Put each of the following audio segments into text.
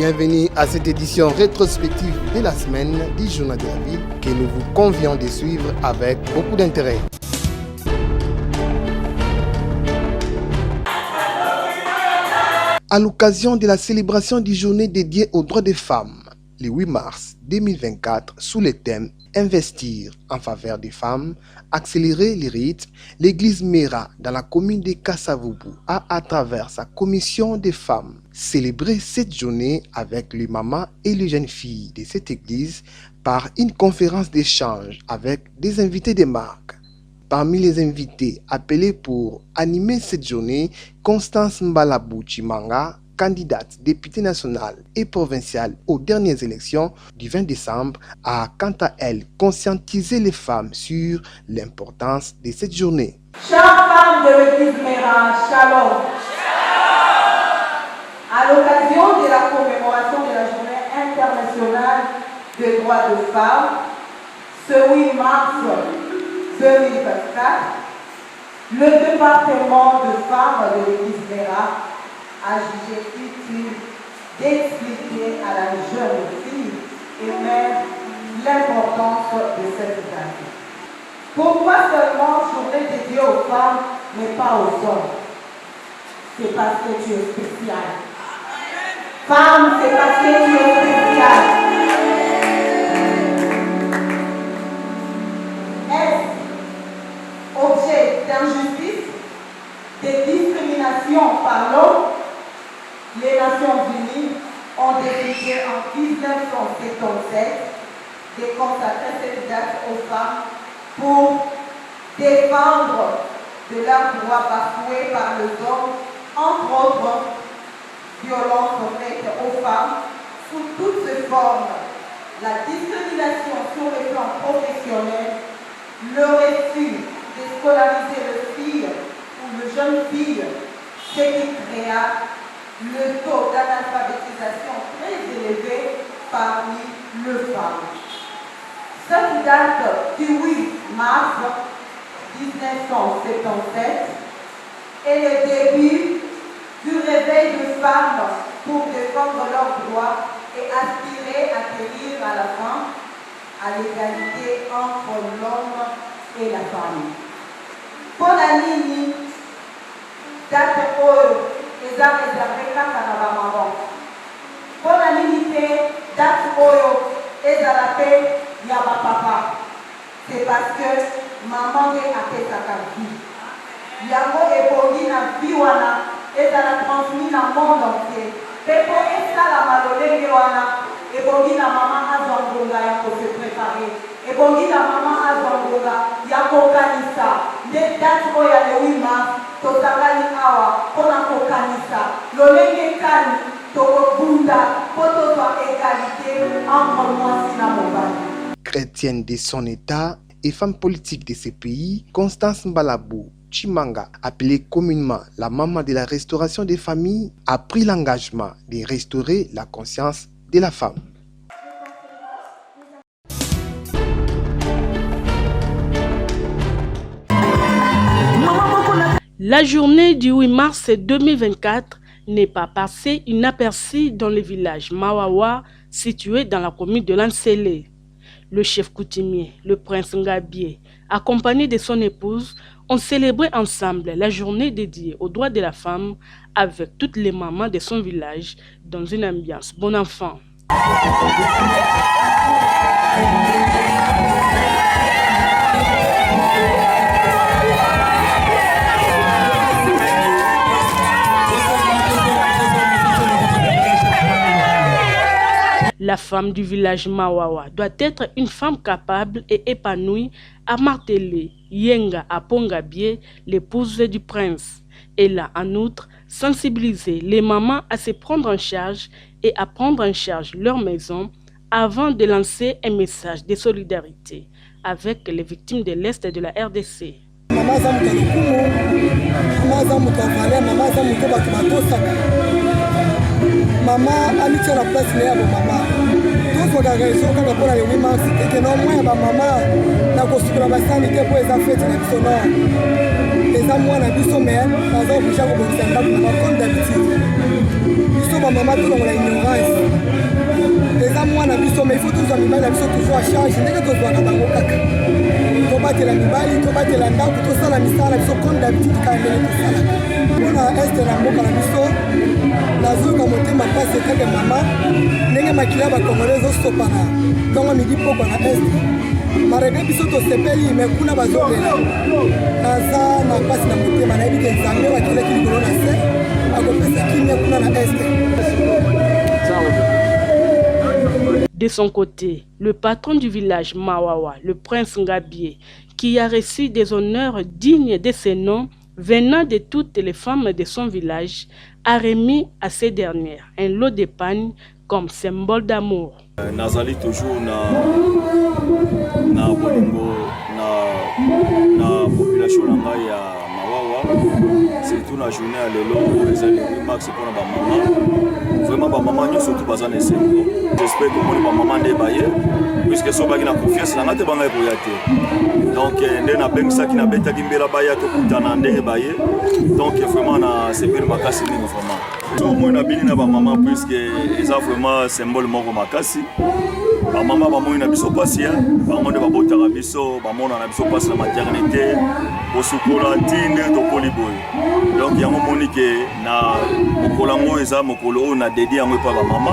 Bienvenue à cette édition rétrospective de la semaine du Journal de la Ville que nous vous convions de suivre avec beaucoup d'intérêt. À l'occasion de la célébration du journée dédiée aux droits des femmes, le 8 mars 2024, sous le thème « Investir en faveur des femmes, accélérer les rythmes », l'église Mera dans la commune de Kassavubu a, à travers sa commission des femmes, célébré cette journée avec les mamans et les jeunes filles de cette église par une conférence d'échange avec des invités de marque. Parmi les invités appelés pour animer cette journée, Constance Mbalabou Chimanga, candidate députée nationale et provinciale aux dernières élections du 20 décembre, a quant à elle conscientisé les femmes sur l'importance de cette journée. Chères femmes de l'église Mera, Shalom. À l'occasion de la commémoration de la journée internationale des droits des femmes, ce 8 mars 2024, le département de femmes de l'église Mera a jugé utile d'expliquer à la jeune fille et mère l'importance de cette date. Pourquoi seulement journée dédiée aux femmes mais pas aux hommes? C'est parce que tu es spécial. Femme, c'est parce que tu es spécial. Est-ce objet d'injustice, de discrimination par l'homme? Les Nations Unies ont décidé en 1977 de consacrer cette date aux femmes pour défendre de leurs droits bafoués par les hommes, entre autres violences faites aux femmes sous toutes ses formes, la discrimination sur le plan professionnel, le refus de scolariser les filles ou les jeunes filles, ce qui créa le taux d'analphabétisation très élevé parmi les femmes. Cette date du 8 mars 1977 est le début du réveil des femmes pour défendre leurs droits et aspirer à tenir à la fin à l'égalité entre l'homme et la femme. Pour la ligne, date eza réservé kaka na bamaman. Pour la limite, date oyo ezala pe ya bapapa. C'est parce que maman nde apesaka vie. Yango ebongi na vie wana ezala transmis na monde entier. Pe po esalama lolenge wana ebongi na mama azwa ngonga ya kose préparer. Ebongi na mama azwa ngonga ya kokanisa. Nde date oyo ya le 8 mars tozalaki awa mpona kokanisa lolenge kani tokobunda mpo tozwa égalité entre mwasi na mobali. Chrétienne de son état et femme politique de ce pays, Constance Mbalabou Chimanga, appelée communément la maman de la restauration des familles, a pris l'engagement de restaurer la conscience de la femme. La journée du 8 mars 2024 n'est pas passée inaperçue dans le village Mawawa, situé dans la commune de Lansele. Le chef coutumier, le prince Ngabié, accompagné de son épouse, ont célébré ensemble la journée dédiée aux droits de la femme avec toutes les mamans de son village dans une ambiance bon enfant. La femme du village Mawawa doit être une femme capable et épanouie, a martelé Yenga Apongabie, l'épouse du prince. Elle a en outre sensibilisé les mamans à se prendre en charge et à prendre en charge leur maison avant de lancer un message de solidarité avec les victimes de l'Est de la RDC. Maman, amitié la place mais maman. Tous vos raisons quand on a le 8 mars et que non moins maman na kosukura basanité pour les affaires de sonore. Les amours na biso mais dans un bouchon comme ça comme d'habitude. biso bamama tolongola ignorance eza mwana biso mais il faut tozwa mibali na biso toujours à charge ndenge tozwaka bango kaka tobatela mibali tobatela ndako tosala misala na biso comme d'habitude kaka ndenge tosalaka mpona este na mboka na biso nazoyoka motema mpasi kaka mama ndenge makila bakongole ezosopana ntongo midi pokwa na este marebe biso tosepeli me kuna bazolela naza na mpasi na motema nayebi ke nzambe bakilaki likolo na se akopesa kimia kuna na este. De son côté, le patron du village Mawawa, le prince Ngabie, qui a reçu des honneurs dignes de ses noms venant de toutes les femmes de son village, a remis à ces dernières un lot d'épargne comme symbole d'amour. Nazali toujours na bolingo na population na ngai ya Mawawa, surtout na journée à lelo ezali max pour na ba mama. Vraiment ba mama nyo surtout bazana esengo. J'espère que mon ba mama nde baye puisque so baki na confiance na ngate banga eboya te. Donc nde na bengisa ki na beta ki mbela baya to kutana ndenge baye. Donc vraiment na sepir makasi ni vraiment. Tout moi na bini na ba mama puisque eza vraiment symbole moko makasi. Ba mama ba moi na biso pasia, ba monde ba botaka biso, ba mona na biso pasia na maternité, bosukola tinde to koliboy. Donc yango monike na mokolango eza mokolo na dédié yango pa ba mama.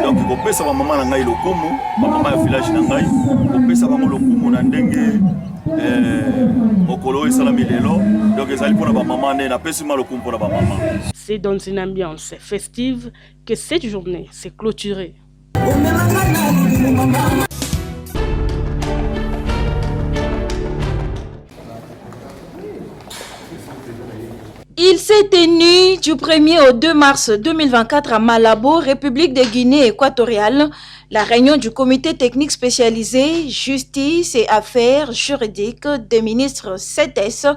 Donc ko pesa ba mama na ngai lokumu, ba mama ya village na ngai, ko pesa ba lokumu na ndenge mokolo esala milelo. Donc ezali pona ba mama ne na pesa ma lokumu pona ba mama. C'est dans une ambiance festive que cette journée s'est clôturée. Il s'est tenu du 1er au 2 mars 2024 à Malabo, République de Guinée équatoriale, la réunion du comité technique spécialisé Justice et Affaires juridiques des ministres CETES,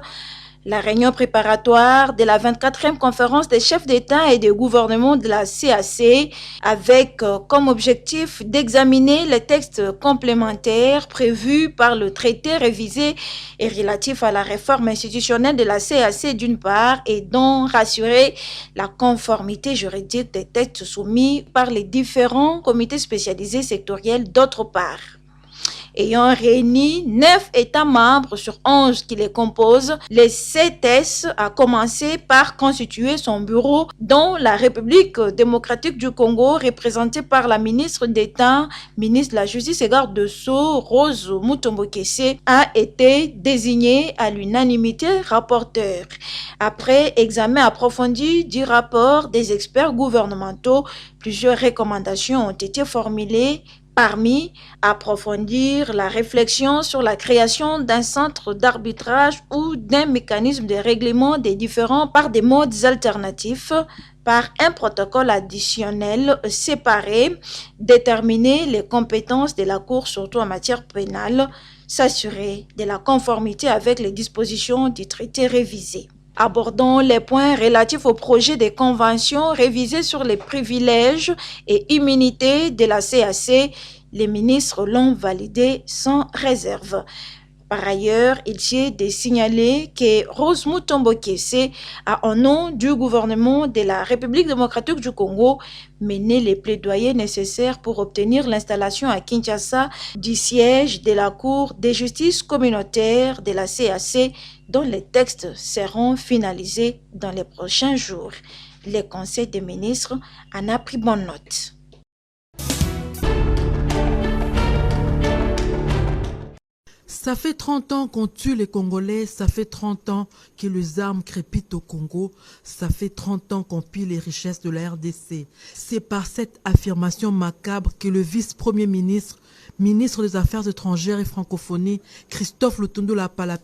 la réunion préparatoire de la 24e conférence des chefs d'État et de gouvernement de la CAC avec comme objectif d'examiner les textes complémentaires prévus par le traité révisé et relatif à la réforme institutionnelle de la CAC d'une part et dont rassurer la conformité juridique des textes soumis par les différents comités spécialisés sectoriels d'autre part. Ayant réuni 9 États membres sur 11 qui les composent, le CETES a commencé par constituer son bureau dont la République démocratique du Congo, représentée par la ministre d'État, ministre de la Justice et garde de Sceaux, Rose Mutombo Kese, a été désignée à l'unanimité rapporteur. Après examen approfondi du rapport des experts gouvernementaux, plusieurs recommandations ont été formulées. Parmi approfondir la réflexion sur la création d'un centre d'arbitrage ou d'un mécanisme de règlement des différends par des modes alternatifs, par un protocole additionnel séparé, déterminer les compétences de la Cour surtout en matière pénale, s'assurer de la conformité avec les dispositions du traité révisé. Abordons les points relatifs au projet de convention révisé sur les privilèges et immunités de la CAC. Les ministres l'ont validé sans réserve. Par ailleurs, il est de signaler que Rose Mutombo Kese a, au nom du gouvernement de la République démocratique du Congo, mené les plaidoyers nécessaires pour obtenir l'installation à Kinshasa du siège de la Cour de justice communautaire de la CAC, dont les textes seront finalisés dans les prochains jours. Le Conseil des ministres en a pris bonne note. Ça fait 30 ans qu'on tue les Congolais, ça fait 30 ans que les armes crépitent au Congo, ça fait 30 ans qu'on pille les richesses de la RDC. C'est par cette affirmation macabre que le vice-premier ministre, ministre des Affaires étrangères et francophonie, Christophe Lutundu Lapala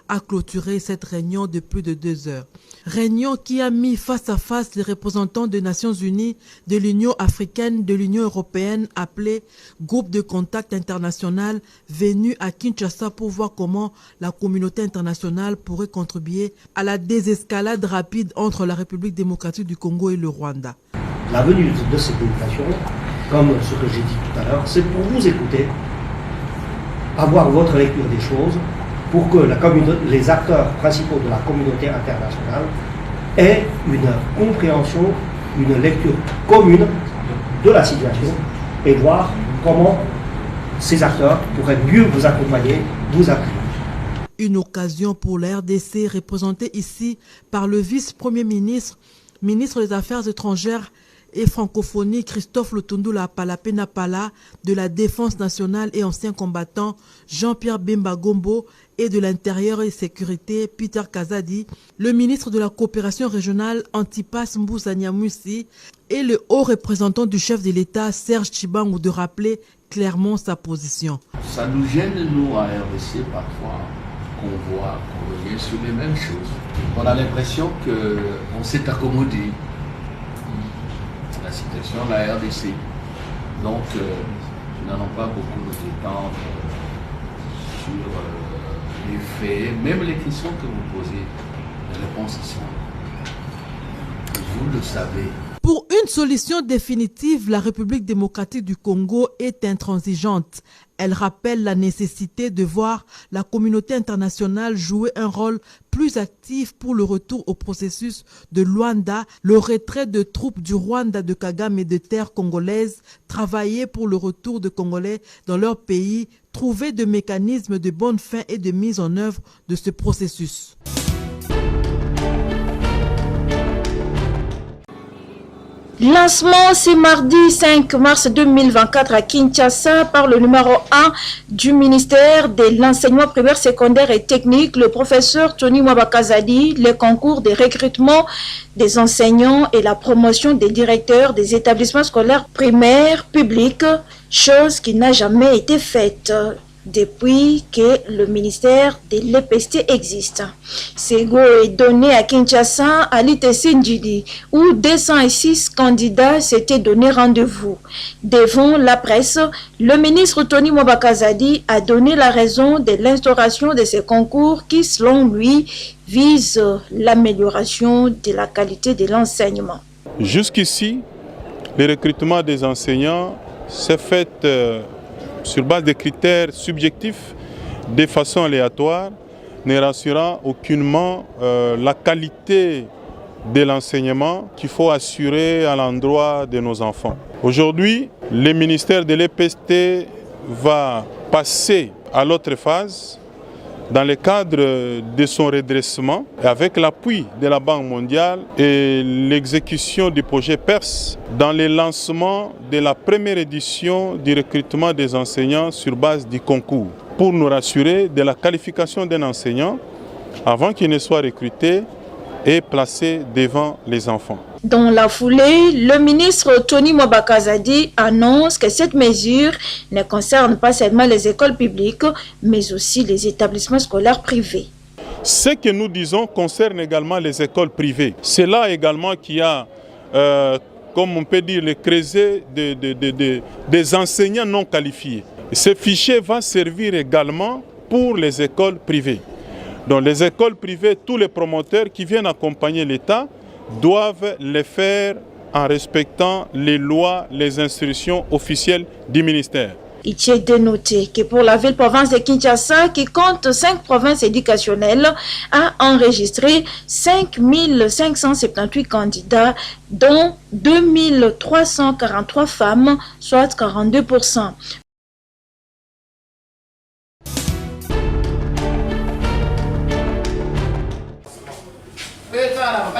a clôturé cette réunion de plus de 2 heures. Réunion qui a mis face à face les représentants des Nations Unies, de l'Union africaine, de l'Union européenne, appelé Groupe de contact international, venu à Kinshasa pour voir comment la communauté internationale pourrait contribuer à la désescalade rapide entre la République démocratique du Congo et le Rwanda. La venue de cette délégation, comme ce que j'ai dit tout à l'heure, c'est pour vous écouter, avoir votre lecture des choses, pour que les acteurs principaux de la communauté internationale aient une compréhension une lecture commune de la situation et voir comment ces acteurs pourraient mieux vous accompagner, vous appuyer. Une occasion pour la RDC, représentée ici par le vice-premier ministre, ministre des Affaires étrangères et francophonie Christophe Lutundula Palapena-Pala, de la Défense nationale et ancien combattant Jean-Pierre Bemba Gombo et de l'Intérieur et Sécurité Peter Kazadi, le ministre de la Coopération régionale Antipas Mboussa Nyamwisi et le haut représentant du chef de l'État Serge Tshibangou de rappeler clairement sa position. Ça nous gêne, nous, à RDC, parfois, qu'on revient sur les mêmes choses. On a l'impression qu'on s'est accommodé la situation de la RDC. Donc, nous n'allons pas beaucoup nous étendre sur les faits, même les questions que vous posez, les réponses sont. Vous le savez. Pour une solution définitive, la République démocratique du Congo est intransigeante. Elle rappelle la nécessité de voir la communauté internationale jouer un rôle plus actif pour le retour au processus de Luanda, le retrait de troupes du Rwanda, de Kagame et de terres congolaises, travailler pour le retour de Congolais dans leur pays, trouver des mécanismes de bonne fin et de mise en œuvre de ce processus. Lancement ce mardi 5 mars 2024 à Kinshasa par le numéro 1 du ministère de l'enseignement primaire, secondaire et technique, le professeur Tony Mwabakazadi, le concours de recrutement des enseignants et la promotion des directeurs des établissements scolaires primaires publics, chose qui n'a jamais été faite depuis que le ministère de l'EPST existe. Ce go est donné à Kinshasa, à l'ITC Ndjidi, où 206 candidats s'étaient donné rendez-vous. Devant la presse, le ministre Tony Mwabakazadi a donné la raison de l'instauration de ces concours qui, selon lui, visent l'amélioration de la qualité de l'enseignement. Jusqu'ici, le recrutement des enseignants s'est fait sur base de critères subjectifs de façon aléatoire, ne rassurant aucunement la qualité de l'enseignement qu'il faut assurer à l'endroit de nos enfants. Aujourd'hui, le ministère de l'EPST va passer à l'autre phase dans le cadre de son redressement, avec l'appui de la Banque mondiale et l'exécution du projet PERS, dans le lancement de la première édition du recrutement des enseignants sur base du concours, pour nous rassurer de la qualification d'un enseignant avant qu'il ne soit recruté et placé devant les enfants. Dans la foulée, le ministre Tony Mwabakazadi annonce que cette mesure ne concerne pas seulement les écoles publiques, mais aussi les établissements scolaires privés. Ce que nous disons concerne également les écoles privées. C'est là également qu'il y a, comme on peut dire, le creuset des enseignants non qualifiés. Ce fichier va servir également pour les écoles privées. Donc les écoles privées, tous les promoteurs qui viennent accompagner l'État doivent le faire en respectant les lois, les instructions officielles du ministère. Il est de noter que pour la ville-province de Kinshasa, qui compte 5 provinces éducationnelles, a enregistré 5 578 candidats, dont 2 343 femmes, soit 42%.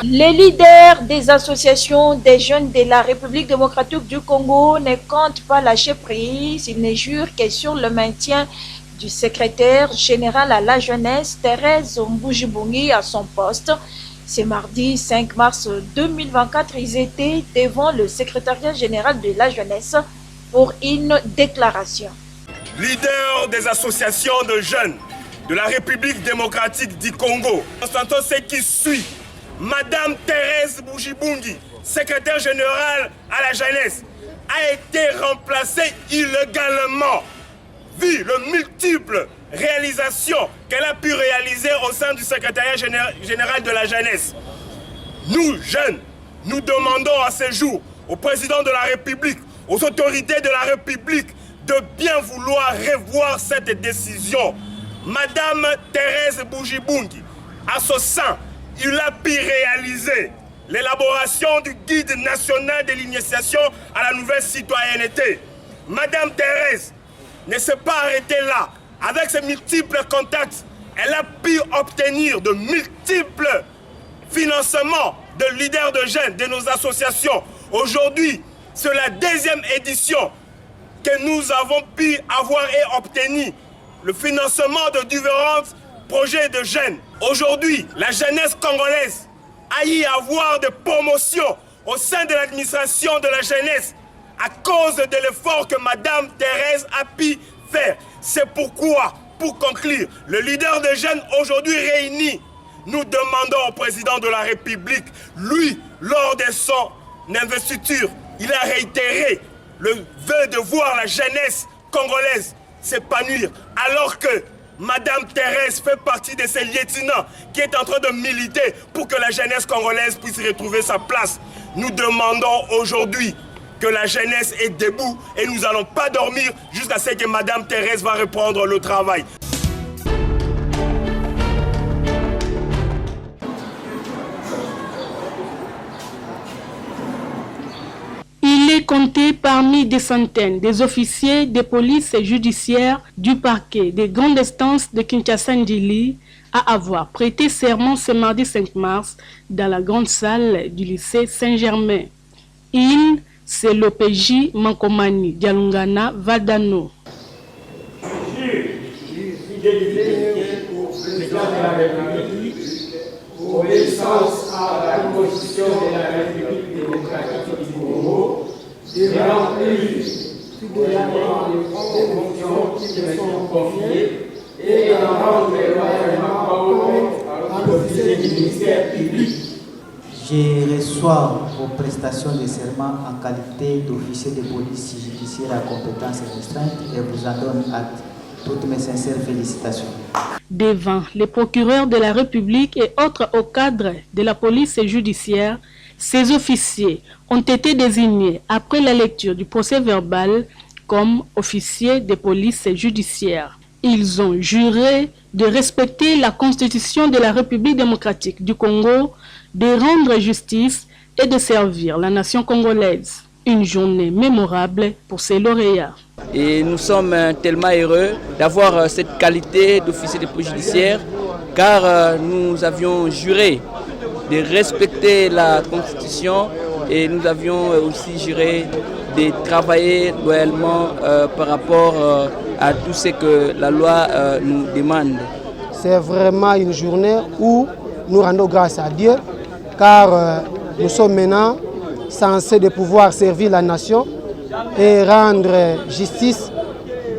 Les leaders des associations des jeunes de la République démocratique du Congo ne comptent pas lâcher prise. Ils ne jurent que sur le maintien du secrétaire général à la jeunesse, Thérèse Mbujibungi, à son poste. Ce mardi 5 mars 2024, ils étaient devant le secrétariat général de la jeunesse pour une déclaration. Leader des associations de jeunes de la République démocratique du Congo, constatant ce qui suit. Madame Thérèse Mbujibungi, secrétaire générale à la jeunesse, a été remplacée illégalement, vu les multiples réalisations qu'elle a pu réaliser au sein du secrétariat général de la jeunesse. Nous, jeunes, nous demandons à ce jour au président de la République, aux autorités de la République, de bien vouloir revoir cette décision. Madame Thérèse Mbujibungi, à ce sein, il a pu réaliser l'élaboration du guide national de l'initiation à la nouvelle citoyenneté. Madame Thérèse ne s'est pas arrêtée là. Avec ses multiples contacts, elle a pu obtenir de multiples financements de leaders de jeunes, de nos associations. Aujourd'hui, c'est la 2e édition que nous avons pu avoir et obtenir le financement de différents projets de jeunes. Aujourd'hui, la jeunesse congolaise a y avoir de promotions au sein de l'administration de la jeunesse à cause de l'effort que Madame Thérèse a pu faire. C'est pourquoi, pour conclure, le leader des jeunes aujourd'hui réuni, nous demandons au président de la République, lui, lors de son investiture, il a réitéré le vœu de voir la jeunesse congolaise s'épanouir, alors que Madame Thérèse fait partie de ces lieutenants qui est en train de militer pour que la jeunesse congolaise puisse retrouver sa place. Nous demandons aujourd'hui que la jeunesse est debout et nous n'allons pas dormir jusqu'à ce que Madame Thérèse va reprendre le travail. Il est compté parmi des centaines des officiers de police judiciaire du parquet des grandes instances de Kinshasa-Ndili à avoir prêté serment ce mardi 5 mars dans la grande salle du lycée Saint-Germain. C'est l'OPJ Mankomani Dialungana Vadano. Obéissance à la Constitution de la République démocratique du Congo, de remplir fidèlement les fonctions qui me sont confiées et d'en rendre loyalement compte à l'officier du ministère public. Je reçois vos prestations de serment en qualité d'officier de police judiciaire à compétences restreintes et vous en donne acte. Toutes mes sincères félicitations. Devant les procureurs de la République et autres hauts cadres de la police judiciaire, ces officiers ont été désignés après la lecture du procès verbal comme officiers de police judiciaire. Ils ont juré de respecter la Constitution de la République démocratique du Congo, de rendre justice et de servir la nation congolaise. Une journée mémorable pour ces lauréats. Et nous sommes tellement heureux d'avoir cette qualité d'officier de police judiciaire car nous avions juré de respecter la Constitution et nous avions aussi juré de travailler loyalement par rapport à tout ce que la loi nous demande. C'est vraiment une journée où nous rendons grâce à Dieu car nous sommes maintenant censés de pouvoir servir la nation et rendre justice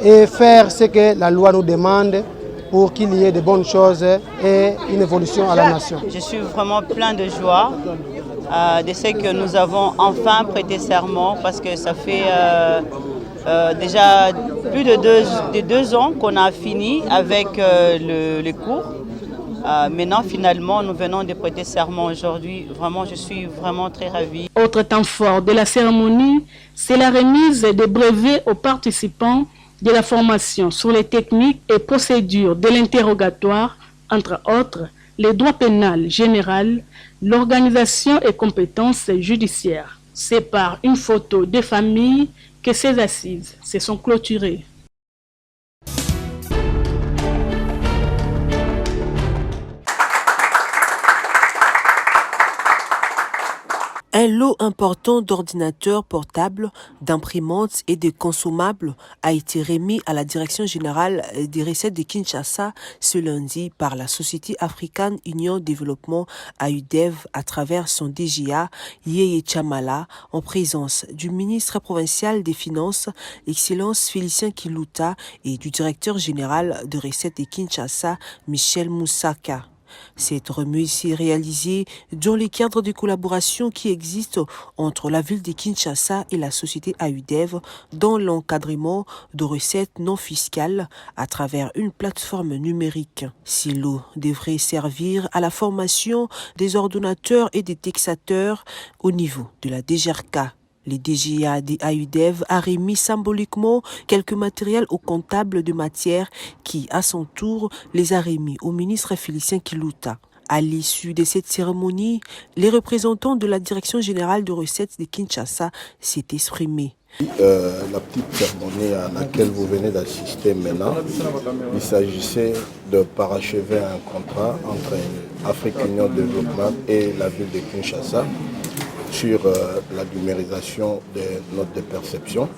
et faire ce que la loi nous demande pour qu'il y ait de bonnes choses et une évolution à la nation. Je suis vraiment plein de joie de ce que nous avons enfin prêté serment parce que ça fait déjà plus de deux ans qu'on a fini avec les cours. Maintenant, finalement, nous venons de prêter serment aujourd'hui. Vraiment, je suis vraiment très ravie. Autre temps fort de la cérémonie, c'est la remise des brevets aux participants de la formation sur les techniques et procédures de l'interrogatoire, entre autres, les droits pénals généraux, l'organisation et compétences judiciaires. C'est par une photo des familles que ces assises se sont clôturées. Un lot important d'ordinateurs portables, d'imprimantes et de consommables a été remis à la Direction générale des recettes de Kinshasa ce lundi par la Société africaine Union Développement AUDEV à travers son DGA Yeye Chamala en présence du ministre provincial des Finances, Excellence Félicien Kiluta, et du directeur général de recettes de Kinshasa, Michel Moussaka. Cette remise s'est réalisée dans le cadre de collaboration qui existe entre la ville de Kinshasa et la société AUDEV dans l'encadrement de recettes non fiscales à travers une plateforme numérique. Ces lots devraient servir à la formation des ordonnateurs et des taxateurs au niveau de la DGRK. Le DGA des AUDEV a remis symboliquement quelques matériels aux comptables de matière qui, à son tour, les a remis au ministre Félicien Kiluta. À l'issue de cette cérémonie, les représentants de la Direction générale de recettes de Kinshasa s'est exprimé. La petite cérémonie à laquelle vous venez d'assister maintenant, il s'agissait de parachever un contrat entre Afrique Union Développement et la ville de Kinshasa sur la numérisation des notes de perception.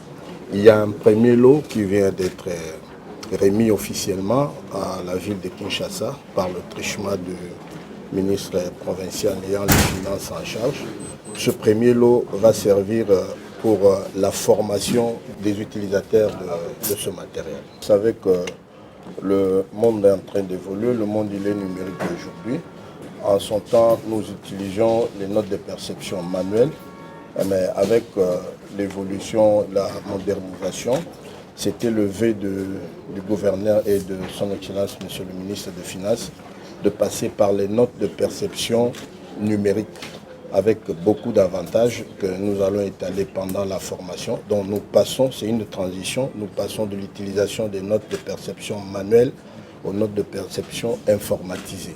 Il y a un premier lot qui vient d'être remis officiellement à la ville de Kinshasa par le truchement du ministre provincial ayant les finances en charge. Ce premier lot va servir pour la formation des utilisateurs de ce matériel. Vous savez que le monde est en train d'évoluer, le monde il est numérique aujourd'hui. En son temps, nous utilisions les notes de perception manuelles, mais avec l'évolution, la modernisation, c'était le vœu du gouverneur et de son Excellence, Monsieur le ministre des Finances, de passer par les notes de perception numériques, avec beaucoup d'avantages que nous allons étaler pendant la formation. Donc nous passons, c'est une transition, nous passons de l'utilisation des notes de perception manuelles aux notes de perception informatisées.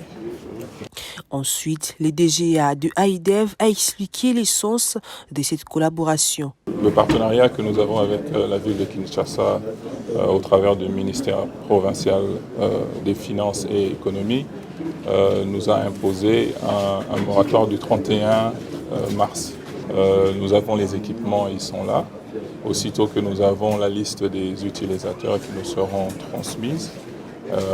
Ensuite, le DGA de AIDEV a expliqué l'essence de cette collaboration. Le partenariat que nous avons avec la ville de Kinshasa au travers du ministère provincial des Finances et Économie nous a imposé un moratoire du 31 mars. Nous avons les équipements, ils sont là. Aussitôt que nous avons la liste des utilisateurs qui nous seront transmises,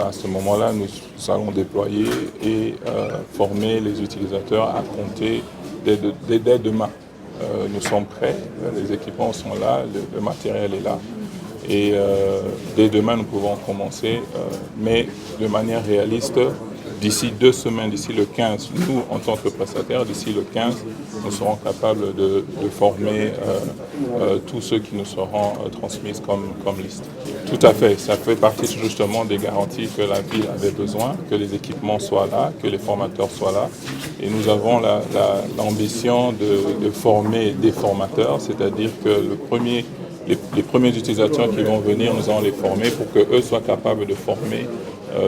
à ce moment-là, nous allons déployer et former les utilisateurs à compter dès demain. Nous sommes prêts, les équipements sont là, le matériel est là. Et dès demain, nous pouvons commencer, mais de manière réaliste, d'ici 2 semaines, d'ici le 15, nous, en tant que prestataires, d'ici le 15, nous serons capables de former tous ceux qui nous seront transmis comme liste. Tout à fait, ça fait partie justement des garanties que la ville avait besoin, que les équipements soient là, que les formateurs soient là. Et nous avons l'ambition de former des formateurs, c'est-à-dire que les premiers utilisateurs qui vont venir, nous allons les former pour qu'eux soient capables de former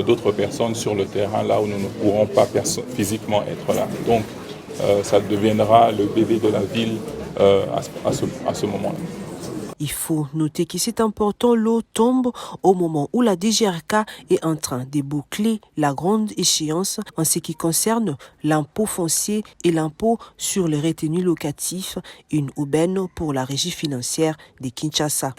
d'autres personnes sur le terrain, là où nous ne pourrons pas physiquement être là. Donc, ça deviendra le bébé de la ville à ce moment-là. Il faut noter que c'est important, l'eau tombe au moment où la DGRK est en train de boucler la grande échéance en ce qui concerne l'impôt foncier et l'impôt sur les retenus locatifs, une aubaine pour la régie financière de Kinshasa.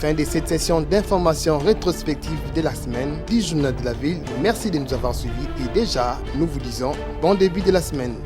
Fin de cette session d'information rétrospective de la semaine du Journal de la Ville. Merci de nous avoir suivis et déjà, nous vous disons bon début de la semaine.